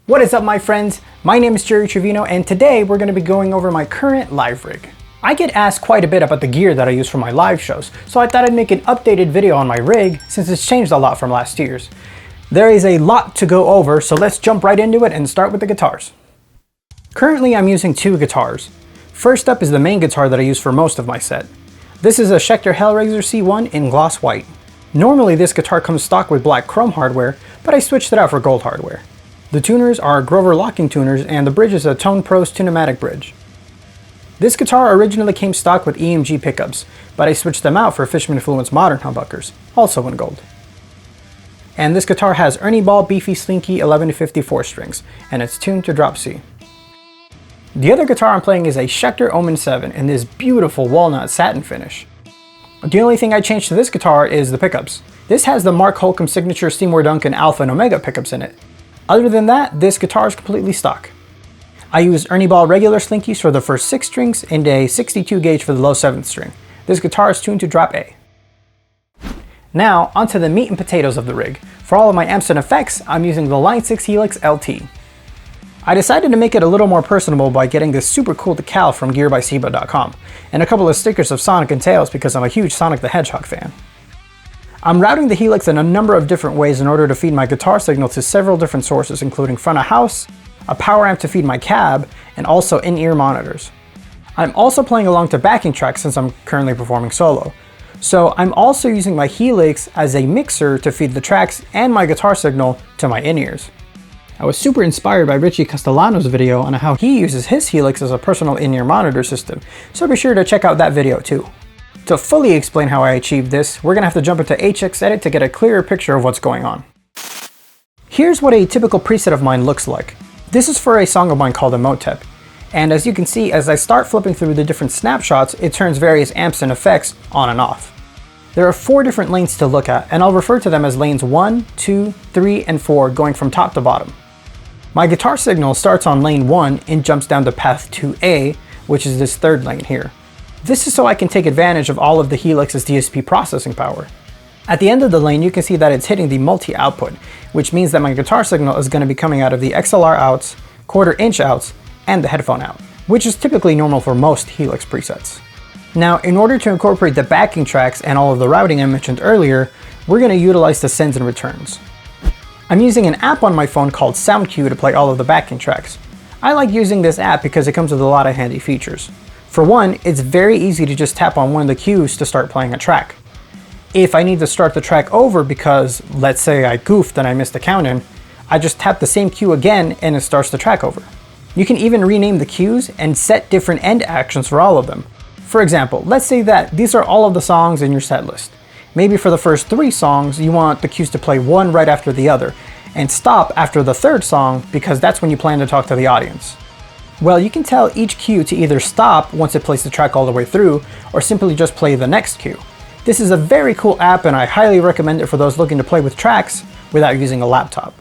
What is up, my friends? My name is Gerry Trevino, and today we're going to be going over my current live rig. I get asked quite a bit about the gear that I use for my live shows, so I thought I'd make an updated video on my rig since it's changed a lot from last year's. There is a lot to go over, so let's jump right into it and start with the guitars. Currently I'm using two guitars. First up is the main guitar that I use for most of my set. This is a Schecter Hellraiser C1 in gloss white. Normally this guitar comes stock with black chrome hardware, but I switched it out for gold hardware. The tuners are Grover locking tuners, and the bridge is a Tone Pros Tune-O-Matic bridge. This guitar originally came stock with EMG pickups, but I switched them out for Fishman influenced modern humbuckers, also in gold. And this guitar has Ernie Ball Beefy Slinky 11 to 54 strings, and it's tuned to drop C. The other guitar I'm playing is a Schecter Omen 7 in this beautiful walnut satin finish. The only thing I changed to this guitar is the pickups. This has the Mark Holcomb signature Seymour Duncan Alpha and Omega pickups in it. Other than that, this guitar is completely stock. I used Ernie Ball regular slinkies for the first 6 strings and a 62 gauge for the low 7th string. This guitar is tuned to drop A. Now, onto the meat and potatoes of the rig. For all of my amps and effects, I'm using the Line 6 Helix LT. I decided to make it a little more personable by getting this super cool decal from gearbyseba.com, and a couple of stickers of Sonic and Tails because I'm a huge Sonic the Hedgehog fan. I'm routing the Helix in a number of different ways in order to feed my guitar signal to several different sources, including front of house, a power amp to feed my cab, and also in-ear monitors. I'm also playing along to backing tracks since I'm currently performing solo. So I'm also using my Helix as a mixer to feed the tracks and my guitar signal to my in-ears. I was super inspired by Richie Castellano's video on how he uses his Helix as a personal in-ear monitor system, so be sure to check out that video too. To fully explain how I achieved this, we're going to have to jump into HXEdit to get a clearer picture of what's going on. Here's what a typical preset of mine looks like. This is for a song of mine called Emotep, and as you can see, as I start flipping through the different snapshots, it turns various amps and effects on and off. There are 4 different lanes to look at, and I'll refer to them as lanes 1, 2, 3, and 4 going from top to bottom. My guitar signal starts on lane 1 and jumps down to path 2A, which is this 3rd lane here. This is so I can take advantage of all of the Helix's DSP processing power. At the end of the lane, you can see that it's hitting the multi-output, which means that my guitar signal is going to be coming out of the XLR outs, 1/4 inch outs, and the headphone out, which is typically normal for most Helix presets. Now, in order to incorporate the backing tracks and all of the routing I mentioned earlier, we're going to utilize the sends and returns. I'm using an app on my phone called SoundQ to play all of the backing tracks. I like using this app because it comes with a lot of handy features. For one, it's very easy to just tap on one of the cues to start playing a track. If I need to start the track over because, let's say I goofed and I missed the count in, I just tap the same cue again and it starts the track over. You can even rename the cues and set different end actions for all of them. For example, let's say that these are all of the songs in your set list. Maybe for the first 3 songs, you want the cues to play one right after the other, and stop after the 3rd song because that's when you plan to talk to the audience. Well, you can tell each cue to either stop once it plays the track all the way through, or simply just play the next cue. This is a very cool app and I highly recommend it for those looking to play with tracks without using a laptop.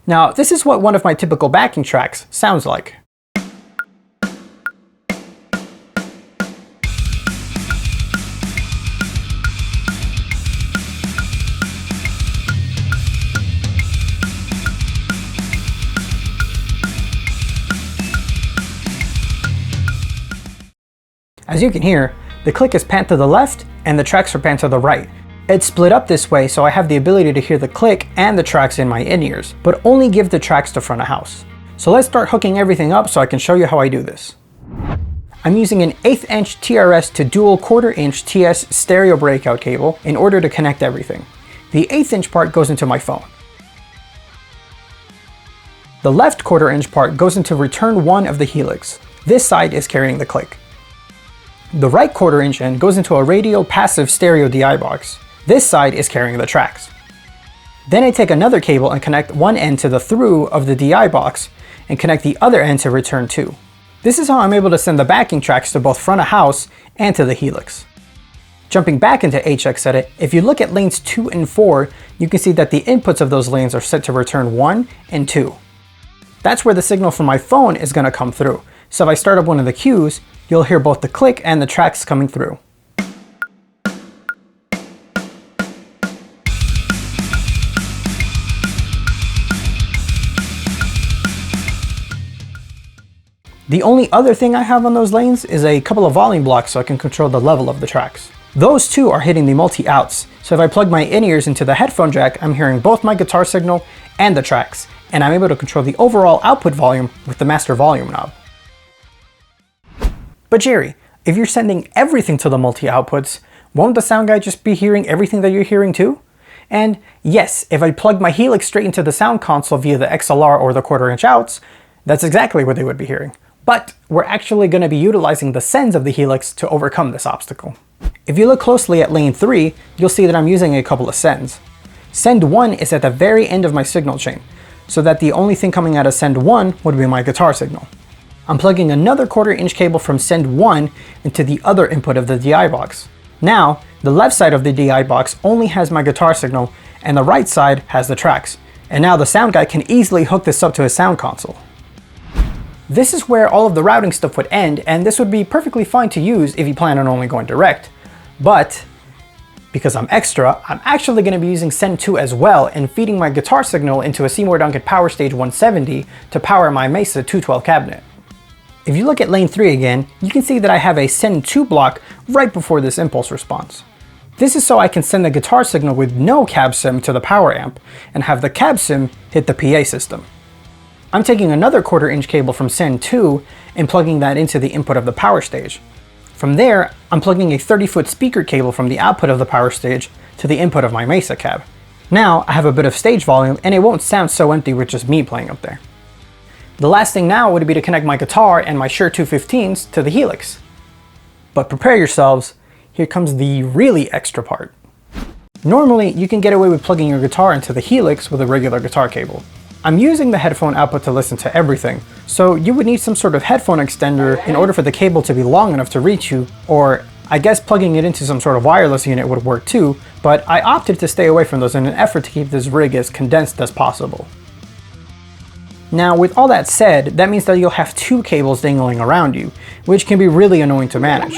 Now, this is what one of my typical backing tracks sounds like. As you can hear, the click is panned to the left and the tracks are panned to the right. It's split up this way so I have the ability to hear the click and the tracks in my in-ears, but only give the tracks to front of house. So let's start hooking everything up so I can show you how I do this. I'm using an 1/8 inch TRS to dual 1/4 inch TS stereo breakout cable in order to connect everything. The 1/8 inch part goes into my phone. The left 1/4 inch part goes into return 1 of the Helix. This side is carrying the click. The right 1/4 inch end goes into a radio passive stereo DI box. This side is carrying the tracks. Then I take another cable and connect one end to the through of the DI box and connect the other end to return 2. This is how I'm able to send the backing tracks to both front of house and to the Helix. Jumping back into HXEdit, if you look at lanes 2 and 4, you can see that the inputs of those lanes are set to return 1 and 2. That's where the signal from my phone is going to come through. So if I start up one of the cues, you'll hear both the click and the tracks coming through. The only other thing I have on those lanes is a couple of volume blocks so I can control the level of the tracks. Those two are hitting the multi-outs, so if I plug my in-ears into the headphone jack, I'm hearing both my guitar signal and the tracks, and I'm able to control the overall output volume with the master volume knob. But Gerry, if you're sending everything to the multi-outputs, won't the sound guy just be hearing everything that you're hearing too? And yes, if I plug my Helix straight into the sound console via the XLR or the 1/4" outs, that's exactly what they would be hearing. But we're actually going to be utilizing the sends of the Helix to overcome this obstacle. If you look closely at lane 3, you'll see that I'm using a couple of sends. Send 1 is at the very end of my signal chain, so that the only thing coming out of send 1 would be my guitar signal. I'm plugging another 1/4" cable from send 1 into the other input of the DI box. Now, the left side of the DI box only has my guitar signal, and the right side has the tracks. And now the sound guy can easily hook this up to his sound console. This is where all of the routing stuff would end, and this would be perfectly fine to use if you plan on only going direct. But because I'm extra, I'm actually going to be using send 2 as well and feeding my guitar signal into a Seymour Duncan Power Stage 170 to power my Mesa 212 cabinet. If you look at lane 3 again, you can see that I have a send 2 block right before this impulse response. This is so I can send the guitar signal with no cab sim to the power amp and have the cab sim hit the PA system. I'm taking another 1/4" cable from send 2 and plugging that into the input of the power stage. From there, I'm plugging a 30-foot speaker cable from the output of the power stage to the input of my Mesa cab. Now I have a bit of stage volume and it won't sound so empty with just me playing up there. The last thing now would be to connect my guitar and my Shure 215s to the Helix. But prepare yourselves, here comes the really extra part. Normally, you can get away with plugging your guitar into the Helix with a regular guitar cable. I'm using the headphone output to listen to everything, so you would need some sort of headphone extender in order for the cable to be long enough to reach you, or I guess plugging it into some sort of wireless unit would work too, but I opted to stay away from those in an effort to keep this rig as condensed as possible. Now, with all that said, that means that you'll have 2 cables dangling around you, which can be really annoying to manage.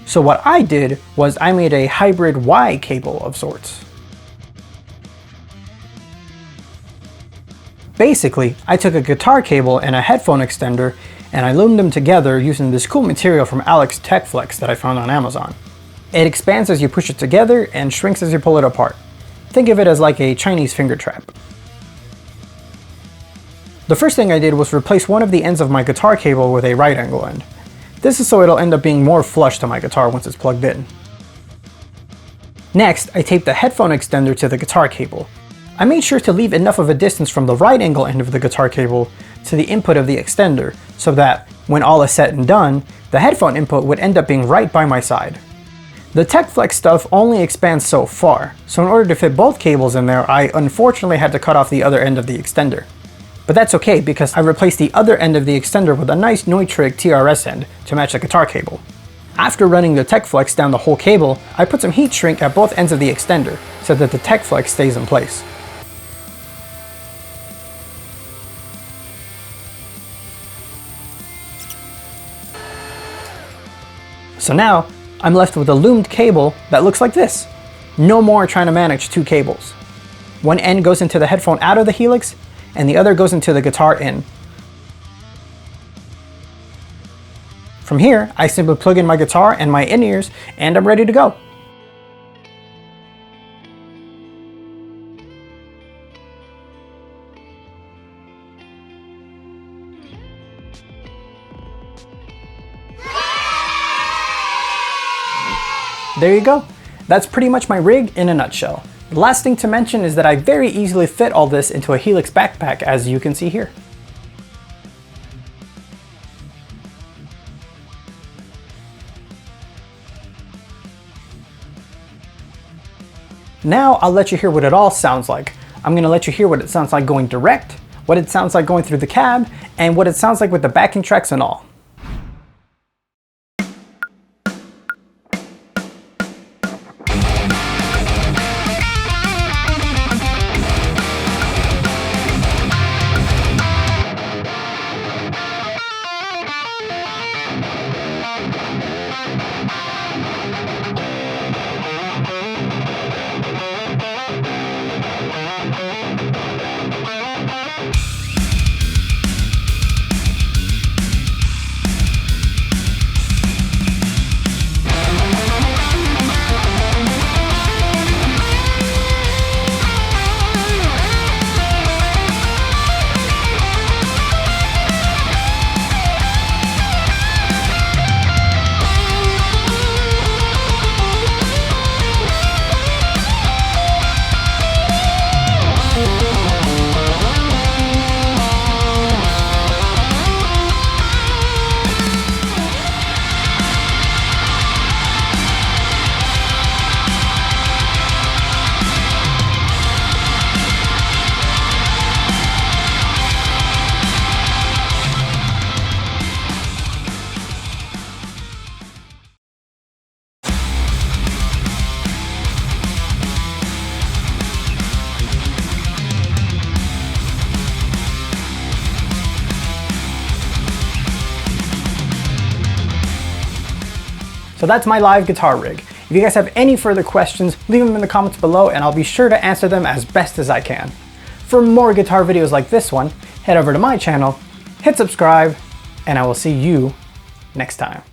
So what I did was I made a hybrid Y cable of sorts. Basically, I took a guitar cable and a headphone extender and I loomed them together using this cool material from Alex TechFlex that I found on Amazon. It expands as you push it together and shrinks as you pull it apart. Think of it as like a Chinese finger trap. The first thing I did was replace one of the ends of my guitar cable with a right angle end. This is so it'll end up being more flush to my guitar once it's plugged in. Next, I taped the headphone extender to the guitar cable. I made sure to leave enough of a distance from the right angle end of the guitar cable to the input of the extender, so that, when all is said and done, the headphone input would end up being right by my side. The TechFlex stuff only expands so far, so in order to fit both cables in there, I unfortunately had to cut off the other end of the extender. But that's okay because I replaced the other end of the extender with a nice Neutrik TRS end to match the guitar cable. After running the TechFlex down the whole cable, I put some heat shrink at both ends of the extender so that the TechFlex stays in place. So now, I'm left with a loomed cable that looks like this. No more trying to manage 2 cables. One end goes into the headphone out of the Helix, and the other goes into the guitar in. From here, I simply plug in my guitar and my in-ears, and I'm ready to go. There you go. That's pretty much my rig in a nutshell. The last thing to mention is that I very easily fit all this into a Helix backpack, as you can see here. Now I'll let you hear what it all sounds like. I'm going to let you hear what it sounds like going direct, what it sounds like going through the cab, and what it sounds like with the backing tracks and all. So that's my live guitar rig. If you guys have any further questions, leave them in the comments below and I'll be sure to answer them as best as I can. For more guitar videos like this one, head over to my channel, hit subscribe, and I will see you next time.